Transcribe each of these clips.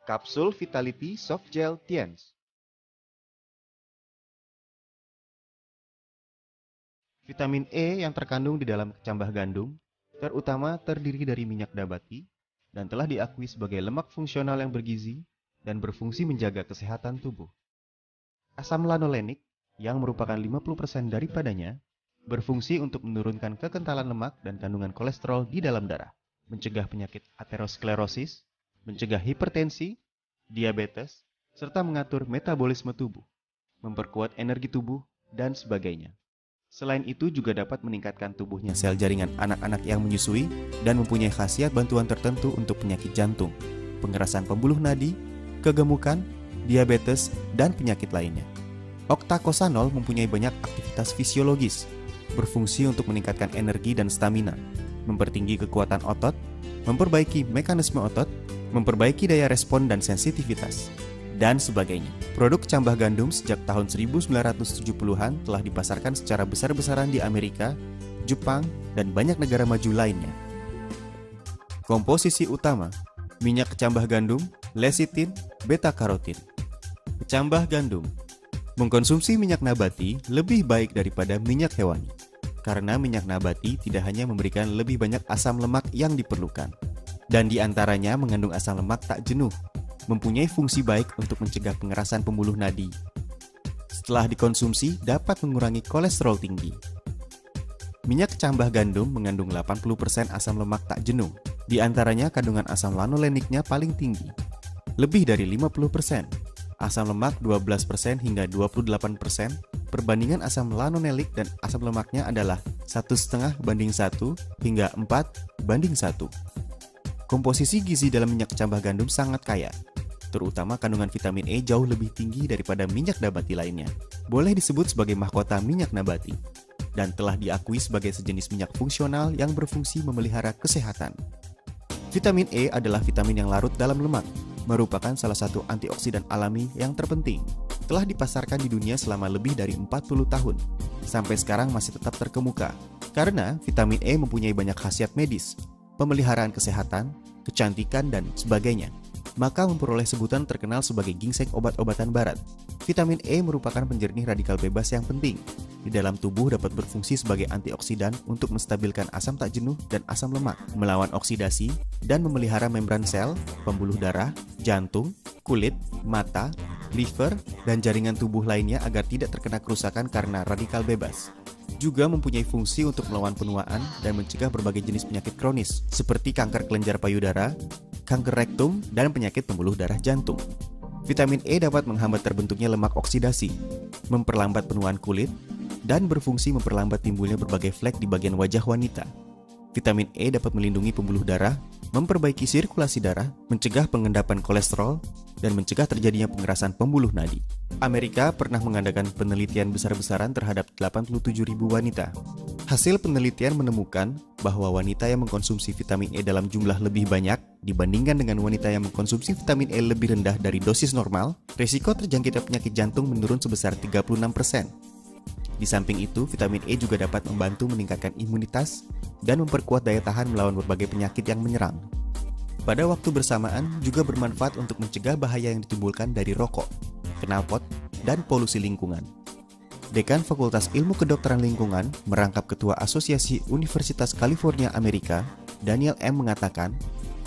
Kapsul Vitality Soft Gel Tiens. Vitamin E yang terkandung di dalam kecambah gandum terutama terdiri dari minyak nabati dan telah diakui sebagai lemak fungsional yang bergizi dan berfungsi menjaga kesehatan tubuh. Asam lanolenik yang merupakan 50% daripadanya berfungsi untuk menurunkan kekentalan lemak dan kandungan kolesterol di dalam darah, mencegah penyakit aterosklerosis, mencegah hipertensi, diabetes, serta mengatur metabolisme tubuh, memperkuat energi tubuh, dan sebagainya. Selain itu juga dapat meningkatkan tubuhnya sel jaringan anak-anak yang menyusui dan mempunyai khasiat bantuan tertentu untuk penyakit jantung, pengerasan pembuluh nadi, kegemukan, diabetes, dan penyakit lainnya. Oktakosanol mempunyai banyak aktivitas fisiologis, berfungsi untuk meningkatkan energi dan stamina, mempertinggi kekuatan otot, memperbaiki mekanisme otot, memperbaiki daya respon dan sensitivitas, dan sebagainya. Produk kecambah gandum sejak tahun 1970-an telah dipasarkan secara besar-besaran di Amerika, Jepang, dan banyak negara maju lainnya. Komposisi utama: minyak kecambah gandum, lecitin, beta-karotin. Kecambah gandum. Mengkonsumsi minyak nabati lebih baik daripada minyak hewani, karena minyak nabati tidak hanya memberikan lebih banyak asam lemak yang diperlukan, dan di antaranya mengandung asam lemak tak jenuh, mempunyai fungsi baik untuk mencegah pengerasan pembuluh nadi. Setelah dikonsumsi, dapat mengurangi kolesterol tinggi. Minyak kecambah gandum mengandung 80% asam lemak tak jenuh, di antaranya kandungan asam lanoleniknya paling tinggi, lebih dari 50%. Asam lemak 12% hingga 28%, perbandingan asam lanolenik dan asam lemaknya adalah 1,5 banding 1 hingga 4 banding 1. Komposisi gizi dalam minyak kecambah gandum sangat kaya, terutama kandungan vitamin E jauh lebih tinggi daripada minyak nabati lainnya. Boleh disebut sebagai mahkota minyak nabati, dan telah diakui sebagai sejenis minyak fungsional yang berfungsi memelihara kesehatan. Vitamin E adalah vitamin yang larut dalam lemak, merupakan salah satu antioksidan alami yang terpenting. Telah dipasarkan di dunia selama lebih dari 40 tahun. Sampai sekarang masih tetap terkemuka, karena vitamin E mempunyai banyak khasiat medis, pemeliharaan kesehatan, kecantikan, dan sebagainya. Maka memperoleh sebutan terkenal sebagai ginseng obat-obatan barat. Vitamin E merupakan penjernih radikal bebas yang penting. Di dalam tubuh dapat berfungsi sebagai antioksidan untuk menstabilkan asam tak jenuh dan asam lemak, melawan oksidasi, dan memelihara membran sel, pembuluh darah, jantung, kulit, mata, liver, dan jaringan tubuh lainnya agar tidak terkena kerusakan karena radikal bebas. Juga mempunyai fungsi untuk melawan penuaan dan mencegah berbagai jenis penyakit kronis, seperti kanker kelenjar payudara, kanker rektum, dan penyakit pembuluh darah jantung. Vitamin E dapat menghambat terbentuknya lemak oksidasi, memperlambat penuaan kulit, dan berfungsi memperlambat timbulnya berbagai flek di bagian wajah wanita. Vitamin E dapat melindungi pembuluh darah, memperbaiki sirkulasi darah, mencegah pengendapan kolesterol, dan mencegah terjadinya pengerasan pembuluh nadi. Amerika pernah mengadakan penelitian besar-besaran terhadap 87.000 wanita. Hasil penelitian menemukan bahwa wanita yang mengkonsumsi vitamin E dalam jumlah lebih banyak dibandingkan dengan wanita yang mengkonsumsi vitamin E lebih rendah dari dosis normal, risiko terjangkitnya penyakit jantung menurun sebesar 36%. Di samping itu, vitamin E juga dapat membantu meningkatkan imunitas dan memperkuat daya tahan melawan berbagai penyakit yang menyerang. Pada waktu bersamaan juga bermanfaat untuk mencegah bahaya yang ditimbulkan dari rokok, knalpot, dan polusi lingkungan. Dekan Fakultas Ilmu Kedokteran Lingkungan, merangkap Ketua Asosiasi Universitas California Amerika, Daniel M. mengatakan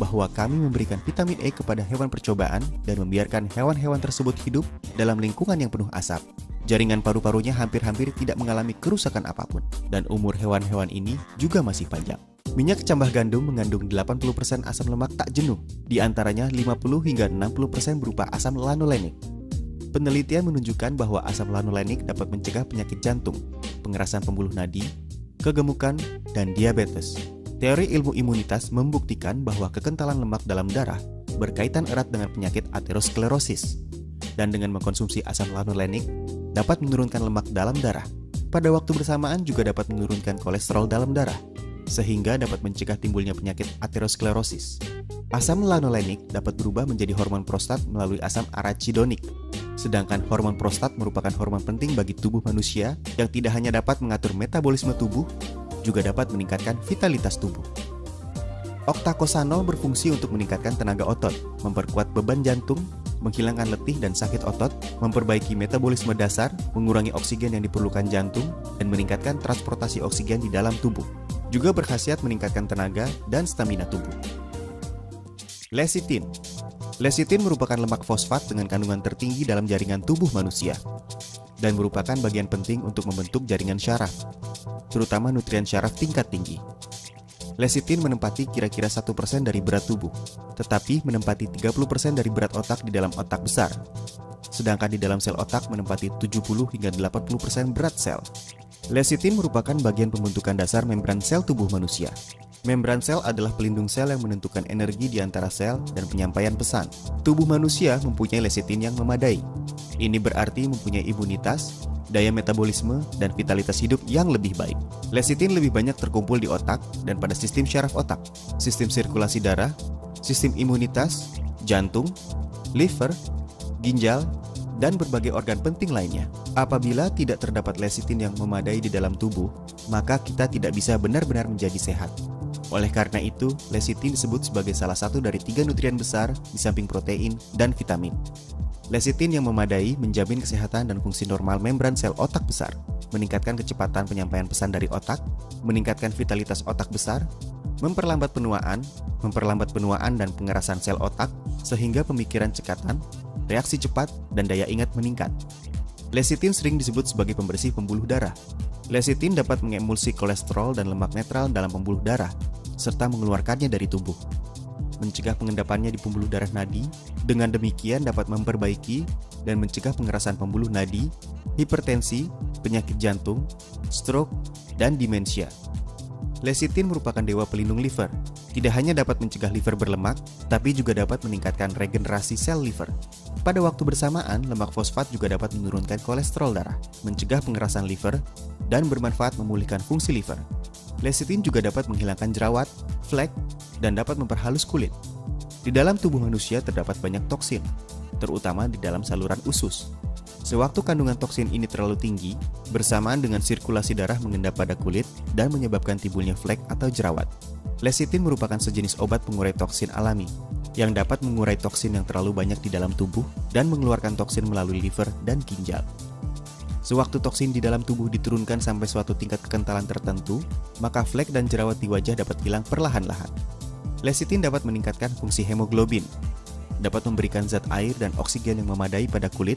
bahwa kami memberikan vitamin E kepada hewan percobaan dan membiarkan hewan-hewan tersebut hidup dalam lingkungan yang penuh asap. Jaringan paru-parunya hampir-hampir tidak mengalami kerusakan apapun, dan umur hewan-hewan ini juga masih panjang. Minyak kecambah gandum mengandung 80% asam lemak tak jenuh, di antaranya 50 hingga 60% berupa asam lanolenik. Penelitian menunjukkan bahwa asam lanolenik dapat mencegah penyakit jantung, pengerasan pembuluh nadi, kegemukan, dan diabetes. Teori ilmu imunitas membuktikan bahwa kekentalan lemak dalam darah berkaitan erat dengan penyakit aterosklerosis, dan dengan mengkonsumsi asam lanolenik dapat menurunkan lemak dalam darah. Pada waktu bersamaan juga dapat menurunkan kolesterol dalam darah, sehingga dapat mencegah timbulnya penyakit aterosklerosis. Asam lanolenik dapat berubah menjadi hormon prostat melalui asam arachidonik. Sedangkan hormon prostat merupakan hormon penting bagi tubuh manusia yang tidak hanya dapat mengatur metabolisme tubuh, juga dapat meningkatkan vitalitas tubuh. Octacosano berfungsi untuk meningkatkan tenaga otot, memperkuat beban jantung, menghilangkan letih dan sakit otot, memperbaiki metabolisme dasar, mengurangi oksigen yang diperlukan jantung, dan meningkatkan transportasi oksigen di dalam tubuh. Juga berkhasiat meningkatkan tenaga dan stamina tubuh. Lecitin. Lecitin merupakan lemak fosfat dengan kandungan tertinggi dalam jaringan tubuh manusia dan merupakan bagian penting untuk membentuk jaringan syaraf, terutama nutrien syaraf tingkat tinggi. Lecitin menempati kira-kira 1% dari berat tubuh, tetapi menempati 30% dari berat otak di dalam otak besar. Sedangkan di dalam sel otak menempati 70 hingga 80% berat sel. Lecitin merupakan bagian pembentukan dasar membran sel tubuh manusia. Membran sel adalah pelindung sel yang menentukan energi di antara sel dan penyampaian pesan. Tubuh manusia mempunyai lecitin yang memadai. Ini berarti mempunyai imunitas, daya metabolisme, dan vitalitas hidup yang lebih baik. Lecitin lebih banyak terkumpul di otak dan pada sistem syaraf otak, sistem sirkulasi darah, sistem imunitas, jantung, liver, ginjal, dan berbagai organ penting lainnya. Apabila tidak terdapat lecitin yang memadai di dalam tubuh, maka kita tidak bisa benar-benar menjadi sehat. Oleh karena itu, lecitin disebut sebagai salah satu dari 3 nutrien besar di samping protein dan vitamin. Lecitin yang memadai menjamin kesehatan dan fungsi normal membran sel otak besar, meningkatkan kecepatan penyampaian pesan dari otak, meningkatkan vitalitas otak besar, memperlambat penuaan dan pengerasan sel otak, sehingga pemikiran cekatan, reaksi cepat, dan daya ingat meningkat. Lecitin sering disebut sebagai pembersih pembuluh darah. Lecitin dapat mengemulsi kolesterol dan lemak netral dalam pembuluh darah, serta mengeluarkannya dari tubuh, mencegah pengendapannya di pembuluh darah nadi. Dengan demikian dapat memperbaiki dan mencegah pengerasan pembuluh nadi, hipertensi, penyakit jantung, stroke, dan demensia. Lecitin merupakan dewa pelindung liver. Tidak hanya dapat mencegah liver berlemak, tapi juga dapat meningkatkan regenerasi sel liver. Pada waktu bersamaan, lemak fosfat juga dapat menurunkan kolesterol darah, mencegah pengerasan liver, dan bermanfaat memulihkan fungsi liver. Lecitin juga dapat menghilangkan jerawat, flek, dan dapat memperhalus kulit. Di dalam tubuh manusia terdapat banyak toksin, terutama di dalam saluran usus. Sewaktu kandungan toksin ini terlalu tinggi, bersamaan dengan sirkulasi darah mengendap pada kulit dan menyebabkan timbulnya flek atau jerawat. Lecitin merupakan sejenis obat pengurai toksin alami, yang dapat mengurai toksin yang terlalu banyak di dalam tubuh dan mengeluarkan toksin melalui liver dan ginjal. Sewaktu toksin di dalam tubuh diturunkan sampai suatu tingkat kekentalan tertentu, maka flek dan jerawat di wajah dapat hilang perlahan-lahan. Lecitin dapat meningkatkan fungsi hemoglobin, dapat memberikan zat air dan oksigen yang memadai pada kulit,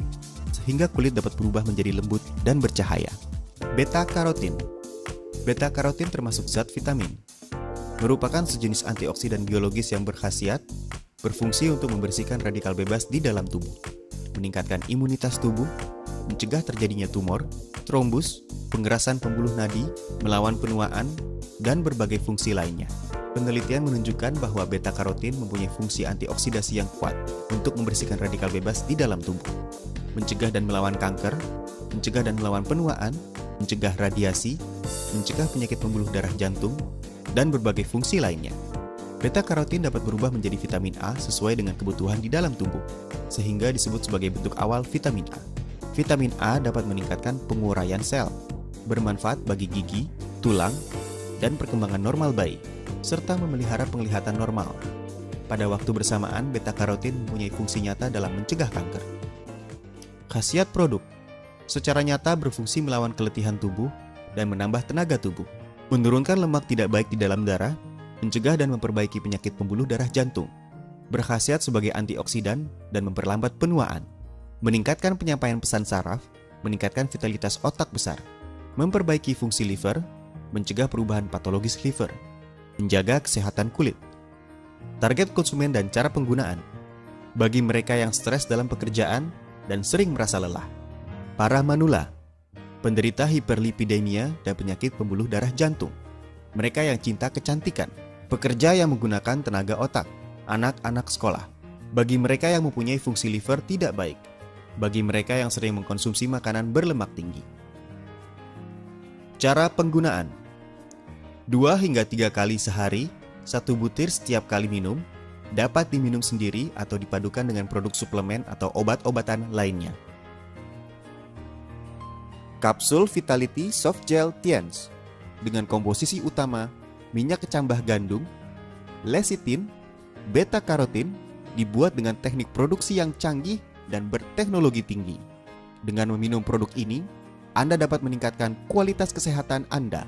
sehingga kulit dapat berubah menjadi lembut dan bercahaya. Beta-karotin. Beta-karotin termasuk zat vitamin. Merupakan sejenis antioksidan biologis yang berkhasiat, berfungsi untuk membersihkan radikal bebas di dalam tubuh, meningkatkan imunitas tubuh, mencegah terjadinya tumor, trombus, pengerasan pembuluh nadi, melawan penuaan, dan berbagai fungsi lainnya. Penelitian menunjukkan bahwa beta-karotin mempunyai fungsi antioksidasi yang kuat untuk membersihkan radikal bebas di dalam tubuh, mencegah dan melawan kanker, mencegah dan melawan penuaan, mencegah radiasi, mencegah penyakit pembuluh darah jantung, dan berbagai fungsi lainnya. Beta-karotin dapat berubah menjadi vitamin A sesuai dengan kebutuhan di dalam tubuh, sehingga disebut sebagai bentuk awal vitamin A. Vitamin A dapat meningkatkan penguraian sel, bermanfaat bagi gigi, tulang, dan perkembangan normal bayi, serta memelihara penglihatan normal. Pada waktu bersamaan, beta-karotin mempunyai fungsi nyata dalam mencegah kanker. Khasiat produk secara nyata berfungsi melawan keletihan tubuh dan menambah tenaga tubuh, menurunkan lemak tidak baik di dalam darah, mencegah dan memperbaiki penyakit pembuluh darah jantung, berkhasiat sebagai antioksidan dan memperlambat penuaan, meningkatkan penyampaian pesan saraf, meningkatkan vitalitas otak besar, memperbaiki fungsi liver, mencegah perubahan patologis liver, menjaga kesehatan kulit. Target konsumen dan cara penggunaan. Bagi mereka yang stres dalam pekerjaan dan sering merasa lelah. Para manula, penderita hiperlipidemia dan penyakit pembuluh darah jantung. Mereka yang cinta kecantikan, pekerja yang menggunakan tenaga otak, anak-anak sekolah. Bagi mereka yang mempunyai fungsi liver tidak baik. Bagi mereka yang sering mengkonsumsi makanan berlemak tinggi. Cara penggunaan. 2 hingga 3 kali sehari, 1 butir setiap kali minum, dapat diminum sendiri atau dipadukan dengan produk suplemen atau obat-obatan lainnya. Kapsul Vitality Soft Gel Tiens dengan komposisi utama minyak kecambah gandum, Lecithin, beta-karotin dibuat dengan teknik produksi yang canggih dan berteknologi tinggi. Dengan meminum produk ini, Anda dapat meningkatkan kualitas kesehatan Anda